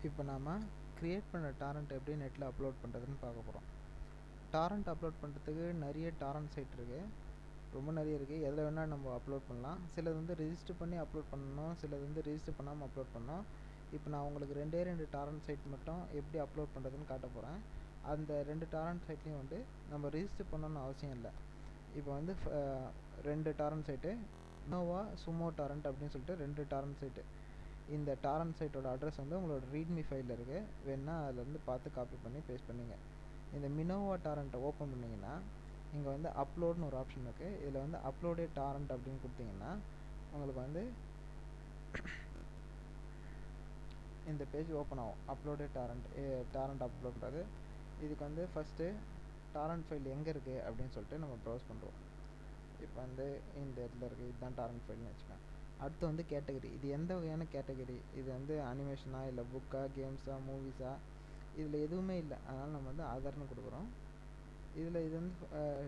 இப்போ நாம் க்ரியேட் பண்ண டாரண்ட் எப்படி நெட்டில் அப்லோட் பண்ணுறதுன்னு பார்க்க போகிறோம். டாரண்ட் அப்லோட் பண்ணுறதுக்கு நிறைய டாரண்ட் சைட் இருக்குது, ரொம்ப நிறைய இருக்குது. எதில் வேணால் நம்ம அப்லோட் பண்ணலாம். சிலது வந்து ரிஜிஸ்டர் பண்ணி அப்லோட் பண்ணணும், சிலது வந்து ரிஜிஸ்டர் பண்ணாமல் அப்லோட் பண்ணணும். இப்போ நான் உங்களுக்கு ரெண்டு டாரண்ட் சைட் மட்டும் எப்படி அப்லோட் பண்ணுறதுன்னு காட்ட போகிறேன். அந்த 2 டாரண்ட் சைட்லேயும் வந்து நம்ம ரிஜிஸ்டர் பண்ணணும்னு அவசியம் இல்லை. இப்போ வந்து 2 torrent site Nova Sumo torrent அப்படின்னு சொல்லிட்டு 2 டாரண்ட் சைட்டு. இந்த டாரண்ட் சைட்டோட அட்ரஸ் வந்து உங்களோட ரீட்மி ஃபைலில் இருக்குது, வேணா அதிலேருந்து பார்த்து காப்பி பண்ணி பேஸ்ட் பண்ணிங்க. இந்த மினோவா டாரண்ட்டை ஓப்பன் பண்ணிங்கன்னா இங்கே வந்து அப்லோட்னு ஒரு ஆப்ஷன் இருக்குது. இதில் வந்து அப்லோடே டாரண்ட் அப்படின்னு கொடுத்தீங்கன்னா உங்களுக்கு வந்து இந்த பேஜ் ஓப்பன் ஆகும். அப்லோடே டாரண்ட் அப்லோட் பண்ணுறது. இதுக்கு வந்து ஃபஸ்ட்டு டாரண்ட் ஃபைல் எங்கே இருக்குது அப்படின்னு சொல்லிட்டு நம்ம ப்ரௌஸ் பண்ணுறோம். இப்போ வந்து இந்த இடத்துல இருக்குது, இதுதான் டாரண்ட் ஃபைல்னு வச்சுக்கோங்க. அடுத்து வந்து கேட்டகரி. இது எந்த வகையான கேட்டகரி? இது வந்து அனிமேஷனா, இல்லை புக்கா, கேம்ஸா, மூவிஸா? இதில் எதுவுமே இல்லை, அதனால் நம்ம வந்து அதர்னு கொடுக்குறோம். இதில் இது வந்து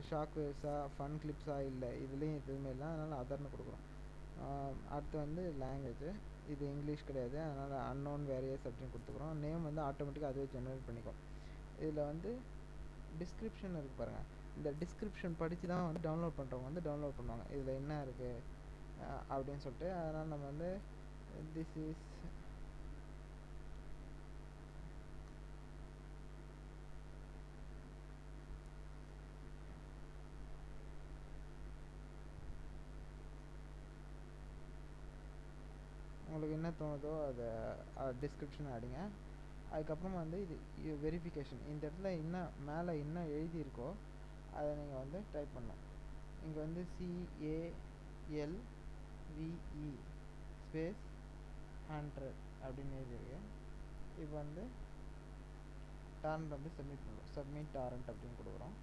ஷாக் வேவ்ஸா, ஃபன் கிளிப்ஸா, இல்லை இதுலேயும் எதுவுமே இல்லை, அதனால் அதர்னு கொடுக்குறோம். அடுத்து வந்து லாங்குவேஜ். இது இங்கிலீஷ் கிடையாது, அதனால் அன்னோன் வேரியஸ் அப்படின்னு கொடுத்துக்குறோம். நேம் வந்து ஆட்டோமேட்டிக்காக அதுவே ஜெனரேட் பண்ணிக்கும். இதில் வந்து டிஸ்கிரிப்ஷன் இருக்குது பாருங்கள். இந்த டிஸ்கிரிப்ஷன் படித்து தான் வந்து டவுன்லோட் பண்ணுறவங்க வந்து டவுன்லோட் பண்ணுவாங்க, இதில் என்ன இருக்குது அப்படின்னு சொல்லிட்டு. அதனால் நம்ம வந்து திஸ் இஸ் உங்களுக்கு என்ன தோணுதோ அதை டிஸ்கிரிப்ஷன் அடிங்க. அதுக்கப்புறமா வந்து இது வெரிஃபிகேஷன். இந்த இடத்துல என்ன மேலே என்ன எழுதியிருக்கோ அதை நீங்கள் வந்து டைப் பண்ணணும். இங்கே வந்து CALVE ஸ்பேஸ் 100 அப்படின்னு எழுதியிருக்கு. இப்போ வந்து டாரண்ட் வந்து சப்மிட் பண்ணுறோம். சப்மிட் டாரண்ட் அப்படின்னு கொடுக்குறோம்.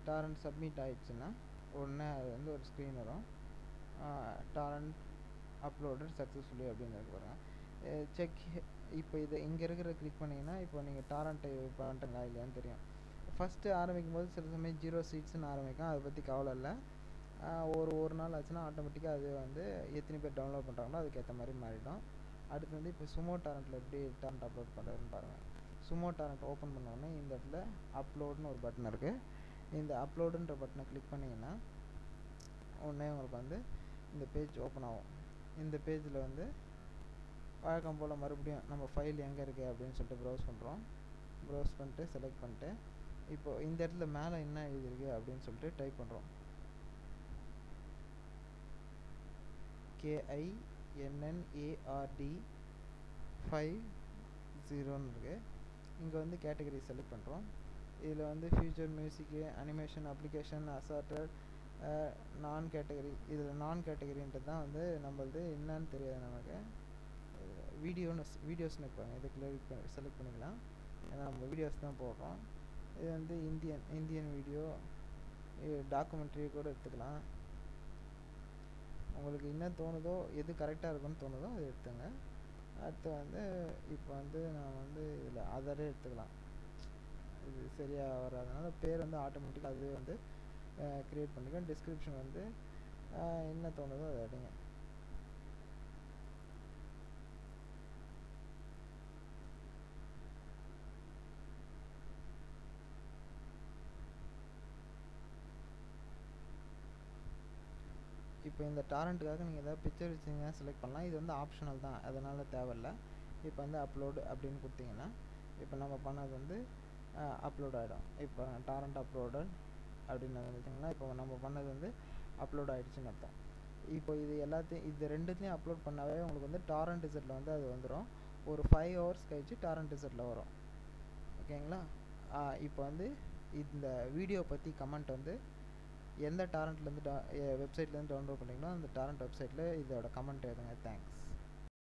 டாரண்ட் சப்மிட் ஆகிடுச்சுன்னா உடனே அது வந்து ஒரு ஸ்க்ரீன் வரும். டாரண்ட் அப்லோடட் சக்ஸஸ்ஃபுல்லி அப்படின்னு இருக்கு பாருங்கள். செக். இப்போ இதை இங்கே இருக்கிற கிளிக் பண்ணிங்கன்னா இப்போ நீங்கள் டாரண்ட்டை பண்ணிட்டீங்களா இல்லையான்னு தெரியும். ஃபஸ்ட்டு ஆரம்பிக்கும் போது சில சமயம் 0 சீட்ஸ்னு ஆரம்பிக்கும், அதை பற்றி கவலை இல்லை. ஒரு நாள் ஆச்சுன்னா ஆட்டோமேட்டிக்காக அது வந்து எத்தனை பேர் டவுன்லோட் பண்ணுறாங்களோ அதுக்கேற்ற மாதிரி மாறிடும். அடுத்து வந்து இப்போ சுமோ டாரண்ட்டில் எப்படி டாரண்ட் அப்லோட் பண்ணுறதுன்னு பாருங்கள். சுமோ டாரண்ட் ஓப்பன் பண்ணோடனே இந்த இடத்துல அப்லோடுன்னு ஒரு பட்டன் இருக்குது. இந்த அப்லோடுன்ற பட்டனை கிளிக் பண்ணிங்கன்னா உடனே உங்களுக்கு வந்து இந்த பேஜ் ஓப்பன் ஆகும். இந்த பேஜில் வந்து வழக்கம் போல் மறுபடியும் நம்ம ஃபைல் எங்கே இருக்குது அப்படின்னு சொல்லிட்டு ப்ரௌஸ் பண்ணுறோம். ப்ரௌஸ் பண்ணிட்டு செலக்ட் பண்ணிட்டு இப்போது இந்த இடத்துல மேலே என்ன எழுதிருக்கு அப்படின்னு சொல்லிட்டு டைப் பண்ணுறோம். KINNARD 50 இருக்குது. இங்கே வந்து கேட்டகரி செலக்ட் பண்ணுறோம். இதில் வந்து ஃபியூச்சர், மியூசிக்கு, அனிமேஷன், அப்ளிகேஷன், அசார்டட், நான் கேட்டகரி. இதில் நான் கேட்டகரின்றது தான் வந்து நம்மளது என்னன்னு தெரியாது நமக்கு. வீடியோஸ்னு இருப்பாங்க, இதுக்கு செலக்ட் பண்ணிக்கலாம், ஏன்னா நம்ம வீடியோஸ் தான் போடுறோம். இது வந்து இந்தியன் வீடியோ, டாக்குமெண்ட்ரி கூட எடுத்துக்கலாம். உங்களுக்கு என்ன தோணுதோ, எது கரெக்டாக இருக்குன்னு தோணுதோ அதை எடுத்துங்க. அடுத்து வந்து இப்போ வந்து நான் வந்து இதில் அதரே எடுத்துக்கலாம். இது சரியாக வராதனால பேர் வந்து ஆட்டோமேட்டிக்காக அதுவே வந்து க்ரியேட் பண்ணிக்கலாம். டிஸ்கிரிப்ஷன் வந்து என்ன தோணுதோ அதை அடிங்க. இப்போ இந்த டாரண்ட்டுக்காக நீங்கள் ஏதாவது பிக்சர் வச்சிங்கன்னா செலக்ட் பண்ணலாம். இது வந்து ஆப்ஷனல் தான், அதனால் தேவையில்லை. இப்போ வந்து அப்லோடு அப்படின்னு கொடுத்தீங்கன்னா இப்போ நம்ம பண்ணது வந்து அப்லோட் ஆகிடும். இப்போ டாரண்ட் அப்லோடட் அப்படின்னு வந்துச்சிங்கன்னா இப்போ நம்ம பண்ணது வந்து அப்லோட் ஆகிடுச்சின்னு அர்த்தம். இப்போ இது எல்லாத்தையும் இது ரெண்டுத்தையும் அப்லோட் பண்ணாவே உங்களுக்கு வந்து டாரண்ட் ரிசல்ட்டில் வந்து அது வந்துடும். ஒரு 5 hours கழிச்சு டாரண்ட் ரிசல்ட்டில் வரும். ஓகேங்களா? இப்போ வந்து இந்த வீடியோ பற்றி கமெண்ட் வந்து எந்த டாரண்ட்லேருந்து வெப்சைட்லேருந்து டவுன்லோட் பண்ணிங்களோ அந்த டாரண்ட் வெப்சைட்டில் இதோட கமெண்ட் எழுதுங்க. தேங்க்ஸ்.